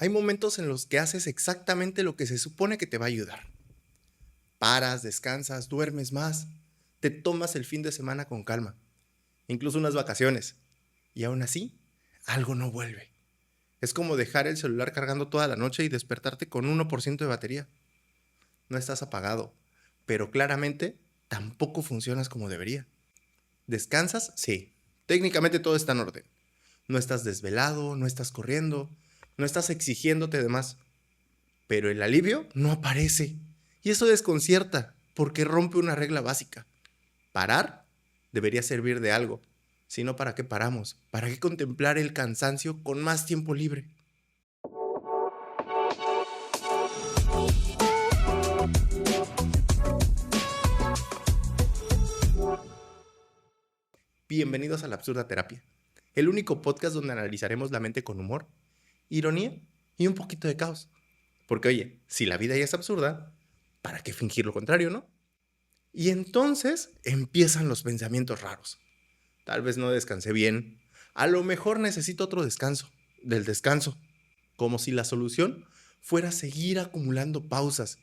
Hay momentos en los que haces exactamente lo que se supone que te va a ayudar. Paras, descansas, duermes más, te tomas el fin de semana con calma, incluso unas vacaciones, y aún así, algo no vuelve. Es como dejar el celular cargando toda la noche y despertarte con 1% de batería. No estás apagado, pero claramente tampoco funcionas como debería. ¿Descansas? Sí. Técnicamente todo está en orden. No estás desvelado, no estás corriendo, no estás exigiéndote de más. Pero el alivio no aparece. Y eso desconcierta, porque rompe una regla básica. Parar debería servir de algo. Si no, ¿para qué paramos? ¿Para qué contemplar el cansancio con más tiempo libre? Bienvenidos a la Absurda Terapia, el único podcast donde analizaremos la mente con humor, ironía y un poquito de caos. Porque oye, si la vida ya es absurda, ¿para qué fingir lo contrario, no? Y entonces empiezan los pensamientos raros. Tal vez no descansé bien. A lo mejor necesito otro descanso, del descanso. Como si la solución fuera seguir acumulando pausas,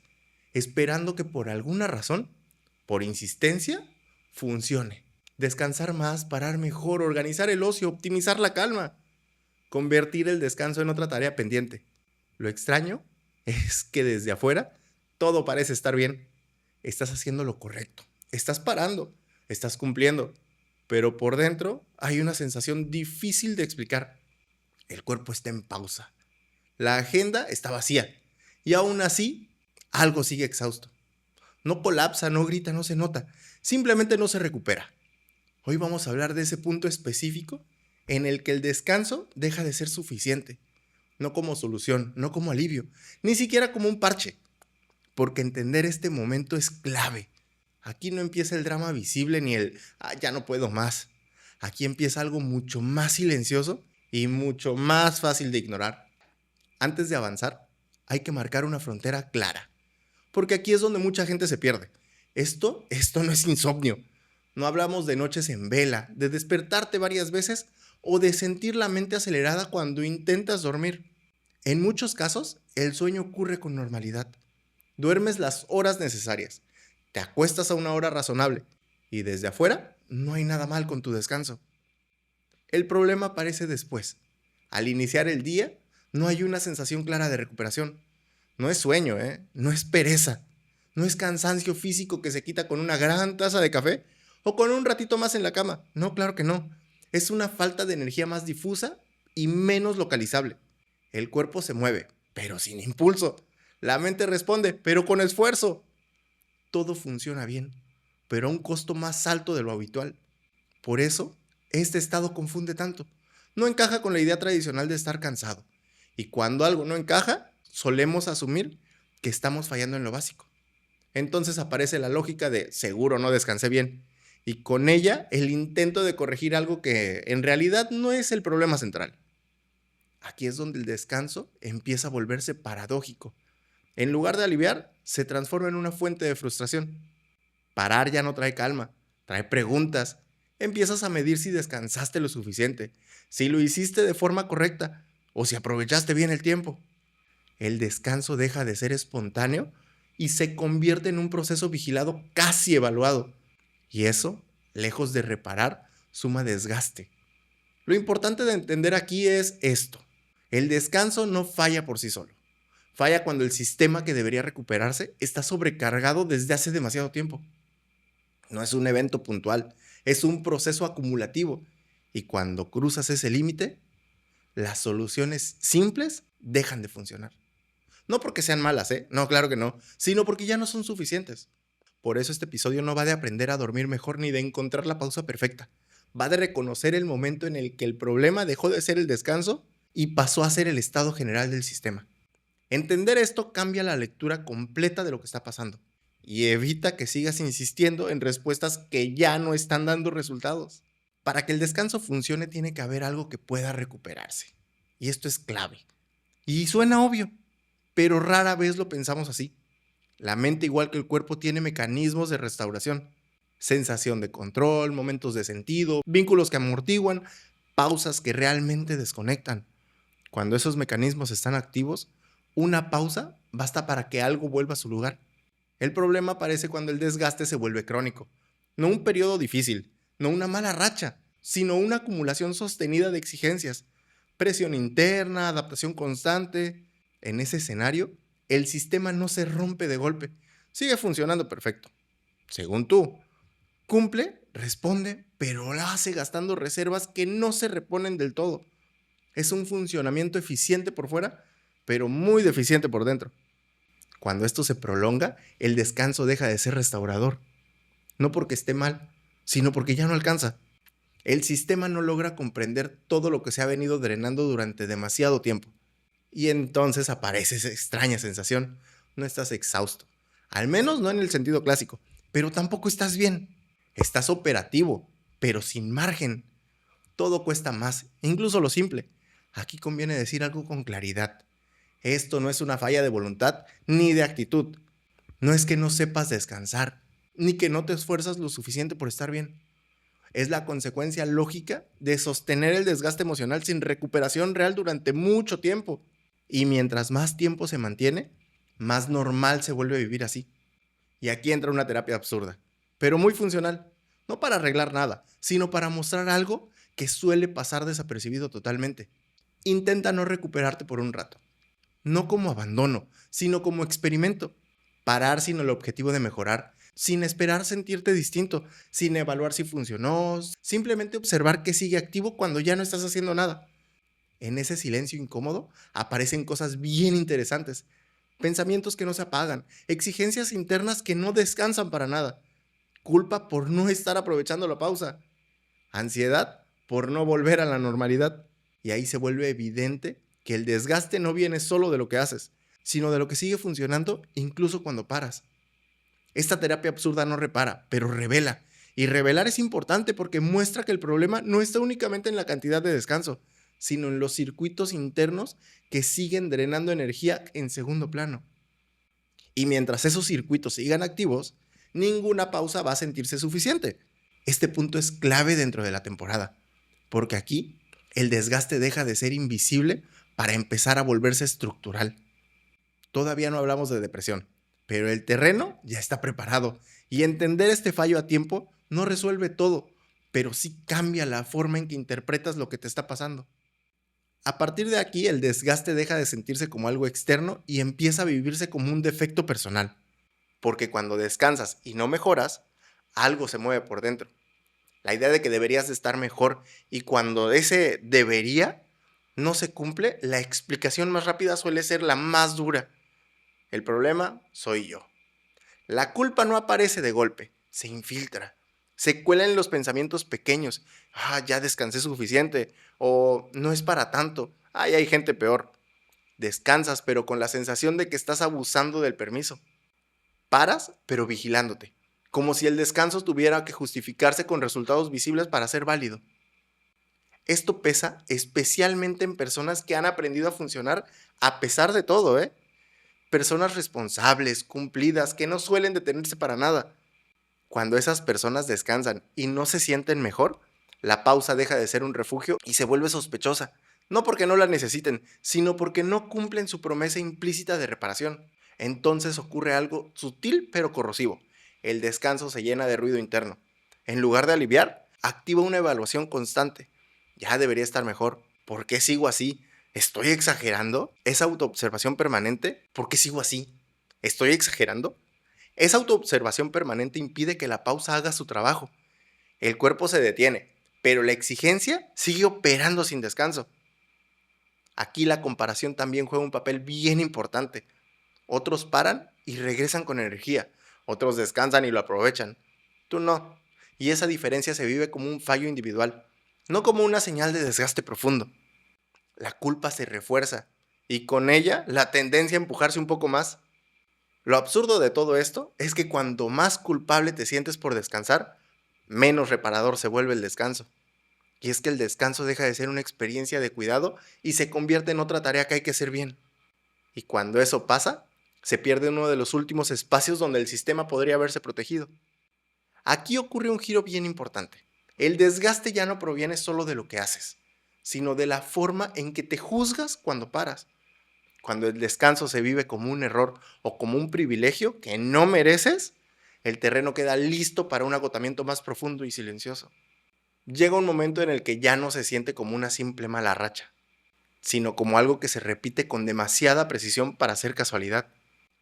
esperando que por alguna razón, por insistencia, funcione. Descansar más, parar mejor, organizar el ocio, optimizar la calma, convertir el descanso en otra tarea pendiente. Lo extraño es que desde afuera todo parece estar bien. Estás haciendo lo correcto, estás parando, estás cumpliendo, pero por dentro hay una sensación difícil de explicar. El cuerpo está en pausa, la agenda está vacía y aún así algo sigue exhausto. No colapsa, no grita, no se nota, simplemente no se recupera. Hoy vamos a hablar de ese punto específico en el que el descanso deja de ser suficiente, no como solución, no como alivio, ni siquiera como un parche, porque entender este momento es clave. Aquí no empieza el drama visible ni el ya no puedo más. Aquí empieza algo mucho más silencioso y mucho más fácil de ignorar. Antes de avanzar, hay que marcar una frontera clara, porque aquí es donde mucha gente se pierde. Esto no es insomnio. No hablamos de noches en vela, de despertarte varias veces o de sentir la mente acelerada cuando intentas dormir. En muchos casos, el sueño ocurre con normalidad. Duermes las horas necesarias, te acuestas a una hora razonable y desde afuera no hay nada mal con tu descanso. El problema aparece después. Al iniciar el día, no hay una sensación clara de recuperación. No es sueño, no es pereza, no es cansancio físico que se quita con una gran taza de café o con un ratito más en la cama. No, claro que no. Es una falta de energía más difusa y menos localizable. El cuerpo se mueve, pero sin impulso. La mente responde, pero con esfuerzo. Todo funciona bien, pero a un costo más alto de lo habitual. Por eso, este estado confunde tanto. No encaja con la idea tradicional de estar cansado. Y cuando algo no encaja, solemos asumir que estamos fallando en lo básico. Entonces aparece la lógica de seguro no descansé bien. Y con ella el intento de corregir algo que en realidad no es el problema central. Aquí es donde el descanso empieza a volverse paradójico. En lugar de aliviar, se transforma en una fuente de frustración. Parar ya no trae calma, trae preguntas. Empiezas a medir si descansaste lo suficiente, si lo hiciste de forma correcta o si aprovechaste bien el tiempo. El descanso deja de ser espontáneo y se convierte en un proceso vigilado casi evaluado. Y eso, lejos de reparar, suma desgaste. Lo importante de entender aquí es esto. El descanso no falla por sí solo. Falla cuando el sistema que debería recuperarse está sobrecargado desde hace demasiado tiempo. No es un evento puntual, es un proceso acumulativo. Y cuando cruzas ese límite, las soluciones simples dejan de funcionar. No porque sean malas, no, claro que no, sino porque ya no son suficientes. Por eso este episodio no va de aprender a dormir mejor ni de encontrar la pausa perfecta. Va de reconocer el momento en el que el problema dejó de ser el descanso y pasó a ser el estado general del sistema. Entender esto cambia la lectura completa de lo que está pasando y evita que sigas insistiendo en respuestas que ya no están dando resultados. Para que el descanso funcione tiene que haber algo que pueda recuperarse. Y esto es clave. Y suena obvio, pero rara vez lo pensamos así. La mente, igual que el cuerpo, tiene mecanismos de restauración. Sensación de control, momentos de sentido, vínculos que amortiguan, pausas que realmente desconectan. Cuando esos mecanismos están activos, una pausa basta para que algo vuelva a su lugar. El problema aparece cuando el desgaste se vuelve crónico. No un periodo difícil, no una mala racha, sino una acumulación sostenida de exigencias, presión interna, adaptación constante. En ese escenario, el sistema no se rompe de golpe, sigue funcionando perfecto. Según tú, cumple, responde, pero lo hace gastando reservas que no se reponen del todo. Es un funcionamiento eficiente por fuera, pero muy deficiente por dentro. Cuando esto se prolonga, el descanso deja de ser restaurador. No porque esté mal, sino porque ya no alcanza. El sistema no logra comprender todo lo que se ha venido drenando durante demasiado tiempo. Y entonces aparece esa extraña sensación. No estás exhausto. Al menos no en el sentido clásico. Pero tampoco estás bien. Estás operativo, pero sin margen. Todo cuesta más, incluso lo simple. Aquí conviene decir algo con claridad. Esto no es una falla de voluntad ni de actitud. No es que no sepas descansar, ni que no te esfuerzas lo suficiente por estar bien. Es la consecuencia lógica de sostener el desgaste emocional sin recuperación real durante mucho tiempo. Y mientras más tiempo se mantiene, más normal se vuelve vivir así. Y aquí entra una terapia absurda, pero muy funcional. No para arreglar nada, sino para mostrar algo que suele pasar desapercibido totalmente. Intenta no recuperarte por un rato. No como abandono, sino como experimento. Parar sin el objetivo de mejorar, sin esperar sentirte distinto, sin evaluar si funcionó, simplemente observar que sigue activo cuando ya no estás haciendo nada. En ese silencio incómodo aparecen cosas bien interesantes, pensamientos que no se apagan, exigencias internas que no descansan para nada, culpa por no estar aprovechando la pausa, ansiedad por no volver a la normalidad. Y ahí se vuelve evidente que el desgaste no viene solo de lo que haces, sino de lo que sigue funcionando incluso cuando paras. Esta terapia absurda no repara, pero revela. Y revelar es importante porque muestra que el problema no está únicamente en la cantidad de descanso, sino en los circuitos internos que siguen drenando energía en segundo plano. Y mientras esos circuitos sigan activos, ninguna pausa va a sentirse suficiente. Este punto es clave dentro de la temporada, porque aquí el desgaste deja de ser invisible para empezar a volverse estructural. Todavía no hablamos de depresión, pero el terreno ya está preparado y entender este fallo a tiempo no resuelve todo, pero sí cambia la forma en que interpretas lo que te está pasando. A partir de aquí, el desgaste deja de sentirse como algo externo y empieza a vivirse como un defecto personal, porque cuando descansas y no mejoras, algo se mueve por dentro. La idea de que deberías de estar mejor, y cuando ese debería no se cumple, la explicación más rápida suele ser la más dura. El problema soy yo. La culpa no aparece de golpe, se infiltra. Se cuela en los pensamientos pequeños. Ya descansé suficiente. O no es para tanto. Hay gente peor. Descansas, pero con la sensación de que estás abusando del permiso. Paras, pero vigilándote. Como si el descanso tuviera que justificarse con resultados visibles para ser válido. Esto pesa especialmente en personas que han aprendido a funcionar a pesar de todo, Personas responsables, cumplidas, que no suelen detenerse para nada. Cuando esas personas descansan y no se sienten mejor, la pausa deja de ser un refugio y se vuelve sospechosa. No porque no la necesiten, sino porque no cumplen su promesa implícita de reparación. Entonces ocurre algo sutil pero corrosivo. El descanso se llena de ruido interno. En lugar de aliviar, activa una evaluación constante. Ya debería estar mejor. ¿Por qué sigo así? ¿Estoy exagerando? ¿Es autoobservación permanente? ¿Por qué sigo así? ¿Estoy exagerando? Esa autoobservación permanente impide que la pausa haga su trabajo. El cuerpo se detiene, pero la exigencia sigue operando sin descanso. Aquí la comparación también juega un papel bien importante. Otros paran y regresan con energía. Otros descansan y lo aprovechan. Tú no. Y esa diferencia se vive como un fallo individual, no como una señal de desgaste profundo. La culpa se refuerza y con ella la tendencia a empujarse un poco más. Lo absurdo de todo esto es que cuando más culpable te sientes por descansar, menos reparador se vuelve el descanso. Y es que el descanso deja de ser una experiencia de cuidado y se convierte en otra tarea que hay que hacer bien. Y cuando eso pasa, se pierde uno de los últimos espacios donde el sistema podría haberse protegido. Aquí ocurre un giro bien importante. El desgaste ya no proviene solo de lo que haces, sino de la forma en que te juzgas cuando paras. Cuando el descanso se vive como un error o como un privilegio que no mereces, el terreno queda listo para un agotamiento más profundo y silencioso. Llega un momento en el que ya no se siente como una simple mala racha, sino como algo que se repite con demasiada precisión para ser casualidad.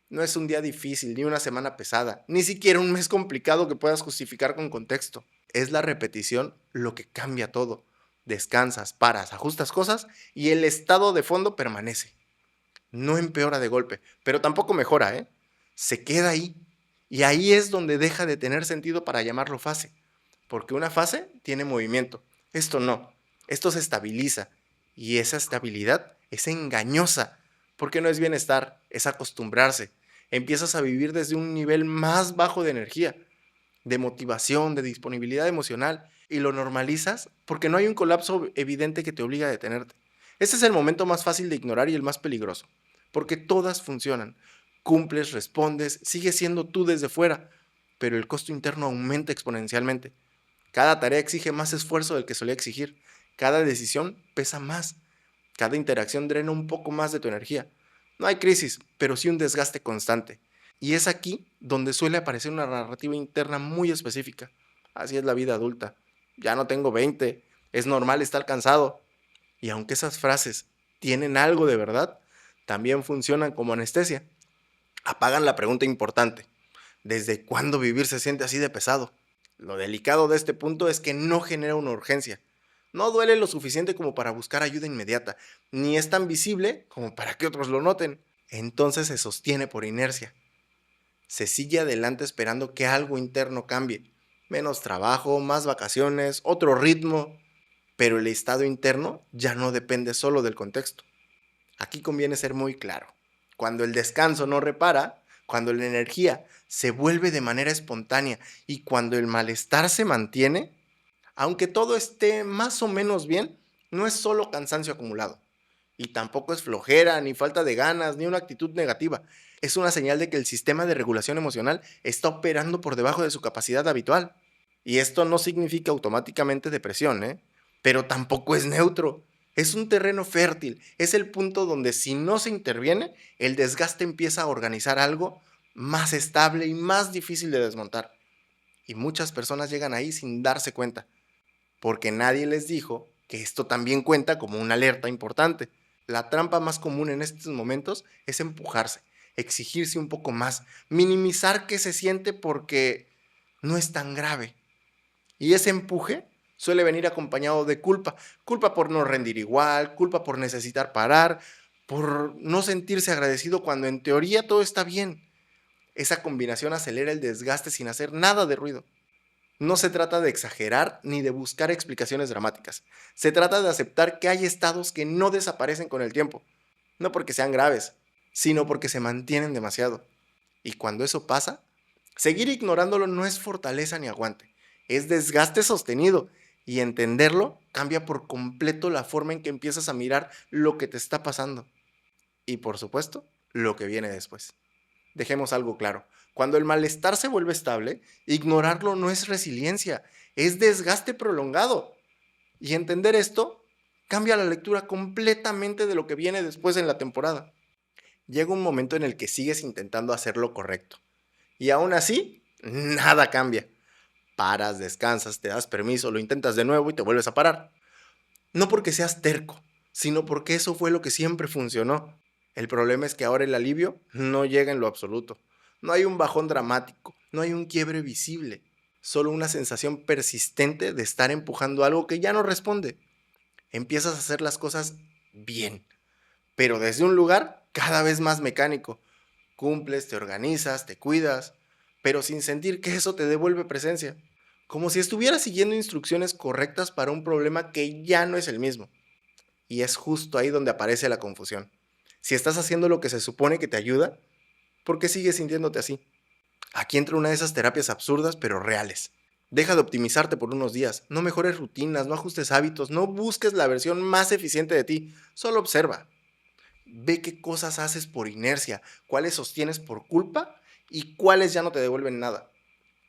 No es un día difícil, ni una semana pesada, ni siquiera un mes complicado que puedas justificar con contexto. Es la repetición lo que cambia todo. Descansas, paras, ajustas cosas y el estado de fondo permanece. No empeora de golpe, pero tampoco mejora, ¿eh? Se queda ahí. Y ahí es donde deja de tener sentido para llamarlo fase. Porque una fase tiene movimiento. Esto no. Esto se estabiliza. Y esa estabilidad es engañosa. Porque no es bienestar, es acostumbrarse. Empiezas a vivir desde un nivel más bajo de energía, de motivación, de disponibilidad emocional. Y lo normalizas porque no hay un colapso evidente que te obliga a detenerte. Ese es el momento más fácil de ignorar y el más peligroso. Porque todas funcionan. Cumples, respondes, sigues siendo tú desde fuera, pero el costo interno aumenta exponencialmente. Cada tarea exige más esfuerzo del que solía exigir. Cada decisión pesa más. Cada interacción drena un poco más de tu energía. No hay crisis, pero sí un desgaste constante. Y es aquí donde suele aparecer una narrativa interna muy específica. Así es la vida adulta. Ya no tengo 20. Es normal estar cansado. Y aunque esas frases tienen algo de verdad, también funcionan como anestesia. Apagan la pregunta importante. ¿Desde cuándo vivir se siente así de pesado? Lo delicado de este punto es que no genera una urgencia. No duele lo suficiente como para buscar ayuda inmediata, ni es tan visible como para que otros lo noten. Entonces se sostiene por inercia. Se sigue adelante esperando que algo interno cambie. Menos trabajo, más vacaciones, otro ritmo. Pero el estado interno ya no depende solo del contexto. Aquí conviene ser muy claro. Cuando el descanso no repara, cuando la energía se vuelve de manera espontánea y cuando el malestar se mantiene, aunque todo esté más o menos bien, no es solo cansancio acumulado. Y tampoco es flojera, ni falta de ganas, ni una actitud negativa. Es una señal de que el sistema de regulación emocional está operando por debajo de su capacidad habitual. Y esto no significa automáticamente depresión, ¿eh? Pero tampoco es neutro. Es un terreno fértil. Es el punto donde si no se interviene, el desgaste empieza a organizar algo más estable y más difícil de desmontar. Y muchas personas llegan ahí sin darse cuenta, porque nadie les dijo que esto también cuenta como una alerta importante. La trampa más común en estos momentos es empujarse, exigirse un poco más, minimizar qué se siente porque no es tan grave. Y ese empuje suele venir acompañado de culpa. Culpa por no rendir igual, culpa por necesitar parar, por no sentirse agradecido cuando en teoría todo está bien. Esa combinación acelera el desgaste sin hacer nada de ruido. No se trata de exagerar ni de buscar explicaciones dramáticas. Se trata de aceptar que hay estados que no desaparecen con el tiempo. No porque sean graves, sino porque se mantienen demasiado. Y cuando eso pasa, seguir ignorándolo no es fortaleza ni aguante. Es desgaste sostenido. Y entenderlo cambia por completo la forma en que empiezas a mirar lo que te está pasando. Y por supuesto, lo que viene después. Dejemos algo claro. Cuando el malestar se vuelve estable, ignorarlo no es resiliencia, es desgaste prolongado. Y entender esto cambia la lectura completamente de lo que viene después en la temporada. Llega un momento en el que sigues intentando hacer lo correcto. Y aún así, nada cambia. Paras, descansas, te das permiso, lo intentas de nuevo y te vuelves a parar. No porque seas terco, sino porque eso fue lo que siempre funcionó. El problema es que ahora el alivio no llega en lo absoluto. No hay un bajón dramático, no hay un quiebre visible, solo una sensación persistente de estar empujando algo que ya no responde. Empiezas a hacer las cosas bien, pero desde un lugar cada vez más mecánico. Cumples, te organizas, te cuidas, pero sin sentir que eso te devuelve presencia. Como si estuvieras siguiendo instrucciones correctas para un problema que ya no es el mismo. Y es justo ahí donde aparece la confusión. Si estás haciendo lo que se supone que te ayuda, ¿por qué sigues sintiéndote así? Aquí entra una de esas terapias absurdas pero reales. Deja de optimizarte por unos días, no mejores rutinas, no ajustes hábitos, no busques la versión más eficiente de ti, solo observa. Ve qué cosas haces por inercia, cuáles sostienes por culpa y cuáles ya no te devuelven nada.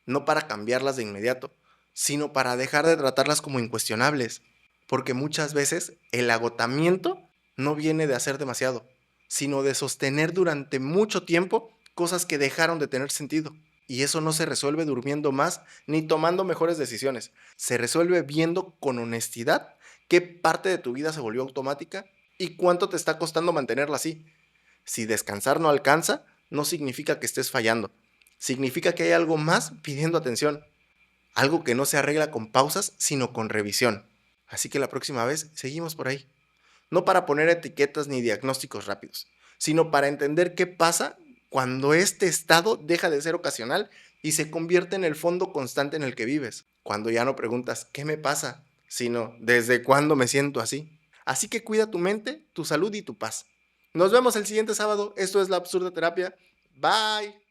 No para cambiarlas de inmediato, sino para dejar de tratarlas como incuestionables. Porque muchas veces el agotamiento no viene de hacer demasiado, sino de sostener durante mucho tiempo cosas que dejaron de tener sentido. Y eso no se resuelve durmiendo más ni tomando mejores decisiones. Se resuelve viendo con honestidad qué parte de tu vida se volvió automática y cuánto te está costando mantenerla así. Si descansar no alcanza, no significa que estés fallando. Significa que hay algo más pidiendo atención. Algo que no se arregla con pausas, sino con revisión. Así que la próxima vez seguimos por ahí. No para poner etiquetas ni diagnósticos rápidos, sino para entender qué pasa cuando este estado deja de ser ocasional y se convierte en el fondo constante en el que vives. Cuando ya no preguntas ¿qué me pasa?, sino ¿desde cuándo me siento así? Así que cuida tu mente, tu salud y tu paz. Nos vemos el siguiente sábado. Esto es La Absurda Terapia. Bye.